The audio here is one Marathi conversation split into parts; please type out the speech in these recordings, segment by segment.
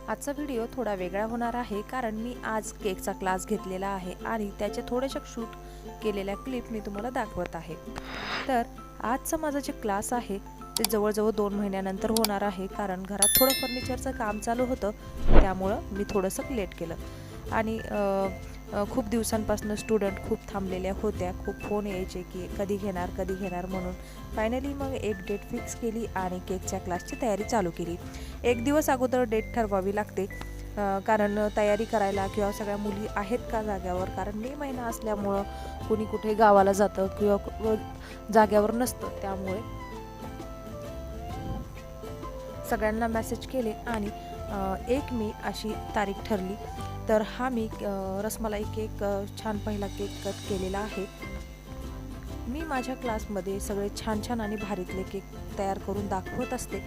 आजचा व्हिडिओ थोडा वेगळा होणार आहे कारण मी आज केकचा क्लास घेतलेला आहे आणि त्याचे थोडेसे शूट केलेल्या क्लिप मी तुम्हाला दाखवत आहे। तर आजचा माझा जे क्लास आहे ते जवळजवळ 2 महिन्यानंतर होणार आहे कारण घरात थोडं फर्निचरचं काम चालू होतं, त्यामुळं मी थोडंसं लेट केलं आणि खूप दिवसांपासून स्टुडंट खूप थांबलेल्या होत्या, खूप फोन यायचे की कधी घेणार म्हणून फायनली मग एक डेट फिक्स केली आणि केकच्या क्लासची तयारी चालू केली। एक दिवस अगोदर डेट ठरवावी लागते कारण तयारी करायला किंवा सगळ्या मुली आहेत का जाग्यावर, कारण मे महिना असल्यामुळं कोणी कुठे गावाला जातं किंवा जाग्यावर नसतं, त्यामुळे सगळ्यांना मेसेज केले आणि 1 मे अशी तारीख ठरली। तर हा मी रसमलाई केक छान पहिला केक कट केलेला आहे। मी माझ्या क्लासमध्ये सगळे छान आणि भारीतले केक तयार करून दाखवत असते,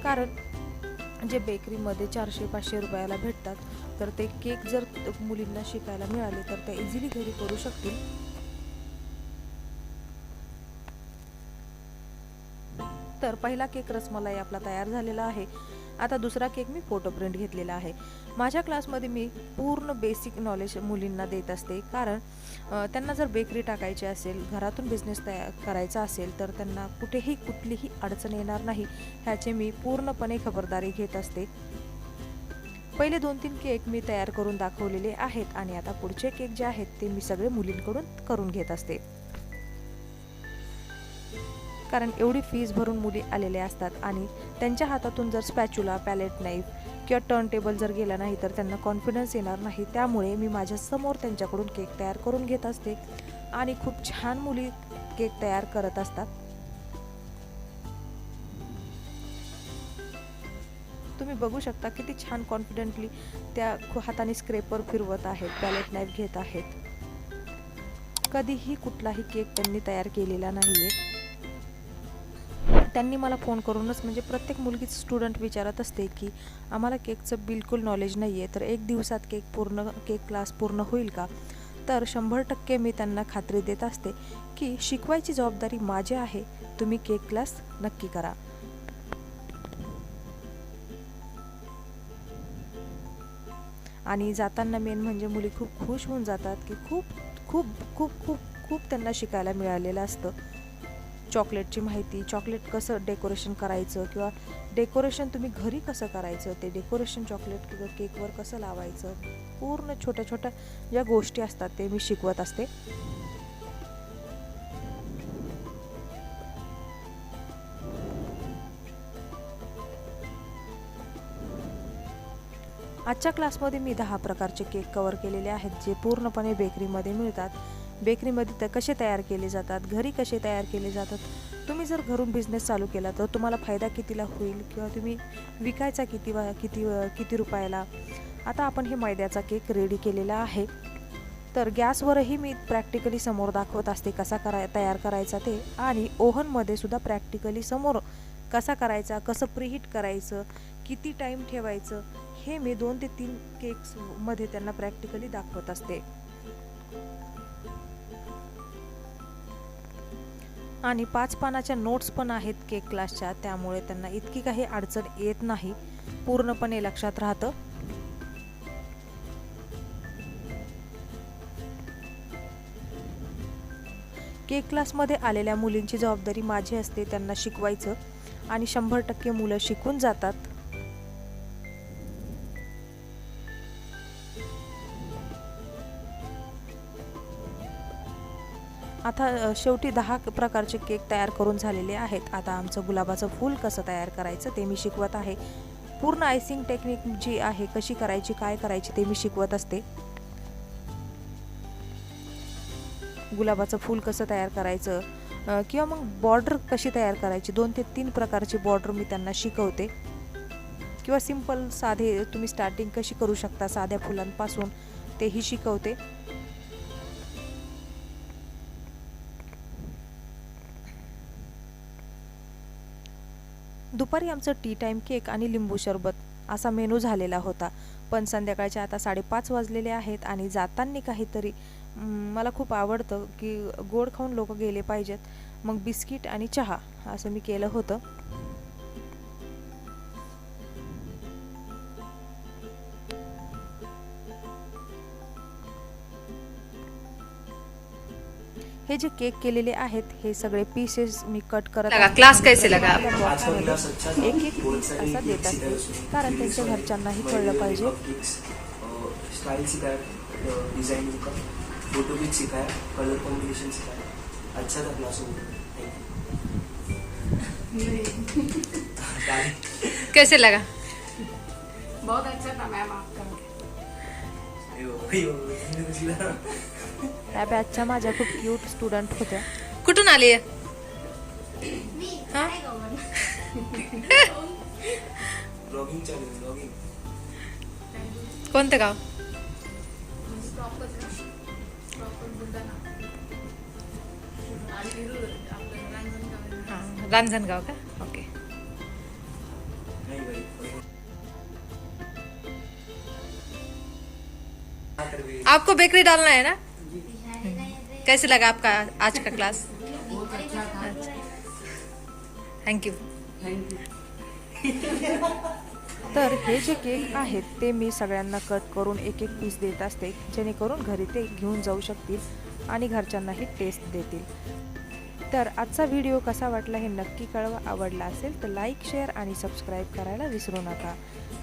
कारण जे बेकरीमध्ये 400-500 रुपयाला भेटतात तर ते केक जर मुलींना शिकायला मिळाले तर त्या इझिली घरी करू शकतील। तर पहिला केक रसमलाई आपला तयार झालेला आहे। आता दुसरा केक मी फोटो प्रिंट घेतलेला आहे। माझ्या क्लासमध्ये मी पूर्ण बेसिक नॉलेज मुलींना देत असते, कारण त्यांना जर बेकरी टाकायची असेल, घरातून बिझनेस करायचा असेल तर त्यांना कुठलीही अडचण येणार नाही ह्याचे मी पूर्णपणे खबरदारी घेत असते। पहिले 2-3 केक मी तयार करून दाखवलेले आहेत आणि आता पुढचे केक जे आहेत ते मी सगळे मुलींकडून करून घेत असते, कारण एवढी फीस भरून मुली आलेल्या असतात आणि त्यांच्या हातातून जर स्पॅच्युला, पॅलेट नाईफ किंवा टर्न टेबल जर गेला नाही तर त्यांना कॉन्फिडन्स येणार नाही। त्यामुळे मी माझ्या समोर त्यांच्याकडून केक तयार करून घेत असते आणि खूप छान मुली केक तयार करत असतात। तुम्ही बघू शकता किती छान कॉन्फिडेंटली त्या हाताने स्क्रेपर फिरवत आहेत, पॅलेट नाईफ घेत आहेत। कधीही कुठलाही केक त्यांनी तयार केलेला नाहीये। त्यांनी मला फोन करूनच, म्हणजे प्रत्येक मुलगी स्टुडंट विचारत असते की आम्हाला केकचं बिलकुल नॉलेज नाही आहे, तर 1 दिवसात केक क्लास पूर्ण होईल का? तर 100% मी त्यांना खात्री देत असते की शिकवायची जबाबदारी माझी आहे, तुम्ही केक क्लास नक्की करा। आणि जाताना मेन म्हणजे मुली खूप खुश होऊन जातात की खूप खूप खूप खूप खूप त्यांना शिकायला मिळालेलं असतं। चॉकलेटची माहिती, चॉकलेट कसं डेकोरेशन करायचं किंवा डेकोरेशन तुम्ही घरी कसं करायचं, ते डेकोरेशन चॉकलेट किंवा केकवर कसं लावायचं, पूर्ण छोट्या ज्या गोष्टी असतात ते मी शिकवत असते। आजच्या क्लासमध्ये मी 10 प्रकारचे केक कव्हर केलेले आहेत, जे पूर्णपणे बेकरीमध्ये मिळतात। बेकरीमध्ये ते कसे तयार केले जातात, घरी कसे तयार केले जातात, तुम्ही जर घरून बिझनेस चालू केला तर तुम्हाला फायदा कितीला होईल किंवा तुम्ही विकायचा किती रुपयाला। आता आपण हे मैद्याचा केक रेडी केलेला आहे, तर गॅसवरही मी प्रॅक्टिकली समोर दाखवत असते कसा तयार करायचा ते, आणि ओव्हनमध्ये सुद्धा प्रॅक्टिकली समोर कसा करायचा, कसं प्रीहीट करायचं, किती टाईम ठेवायचं, हे मी 2 ते 3 केक्समध्ये त्यांना प्रॅक्टिकली दाखवत असते। आणि 5 पानाच्या नोट्स पण आहेत केक क्लासच्या, त्यामुळे त्यांना इतकी काही अडचण येत नाही, पूर्णपणे लक्षात राहतं। केक क्लासमध्ये आलेल्या मुलींची जबाबदारी माझी असते त्यांना शिकवायचं, आणि 100% मुलं शिकून जातात। आता शेवटी 10 प्रकारचे केक तयार करून झालेले आहेत। आता आमचं गुलाबाचं फूल कसं तयार करायचं ते मी शिकवत आहे। पूर्ण आयसिंग टेक्निक जी आहे कशी करायची, काय करायची ते मी शिकवत असते। गुलाबाचं फूल कसं तयार करायचं किंवा मग बॉर्डर कशी तयार करायची, 2 ते 3 प्रकारची बॉर्डर मी त्यांना शिकवते, किंवा सिंपल साधे तुम्ही स्टार्टिंग कशी करू शकता साध्या फुलांपासून तेही शिकवते। दुपारी आमचं टी टाईम केक आणि लिंबू सरबत असा मेनू झालेला होता, पण संध्याकाळचे आता 5:30 वाजलेले आहेत आणि जाताना काहीतरी मला खूप आवडतं की गोड खाऊन लोक गेले पाहिजेत, मग बिस्किट आणि चहा असं मी केलं होतं। हे जे केक केलेले आहेत हे सगळे पीसेस मी कट करत लगा क्लास कैसे लगा एक एक पीस असा देत असते, कारण त्यांच्या घरच्यांनाही कळलं पाहिजे. स्टाइल सिखाया, डिजाइनिंग का, फोटो भी सिखाया, कलर कॉम्बिनेशन सिखाया. अच्छा था क्लास. कैसे लगा? बहुत अच्छा था मैम आपका. त्या बॅचच्या माझ्या खूप क्यूट स्टुडंट होत्या. कुठून आली आहे? ब्लॉगिंग चालू, ब्लॉगिंग. कोणतं गाव? प्रॉपर बुलढाणा आणि आपलं रांजणगाव. रांजणगाव का? ओके. नहीं भाई. आपको बेकरी डालना है ना? कैसे लगा आपका आज का क्लास? बहुत अच्छा था. Thank you. तर हे जे केक आहेत ते मी सगळ्यांना कट करून एक एक पीस देत असते, जेणेकरून घरी ते घेऊन जाऊ शकतील आणि घरच्यांनाही टेस्ट देतील. तर आजचा व्हिडिओ कसा वाटला हे नक्की कळवा. आवडला असेल तर लाईक, शेअर आणि सबस्क्राईब करायला विसरू नका.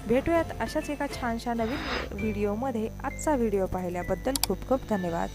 भेटूयात अशाच एका छानशा नवीन व्हिडिओमध्ये. आजचा व्हिडिओ पाहिल्याबद्दल खूप खूप धन्यवाद.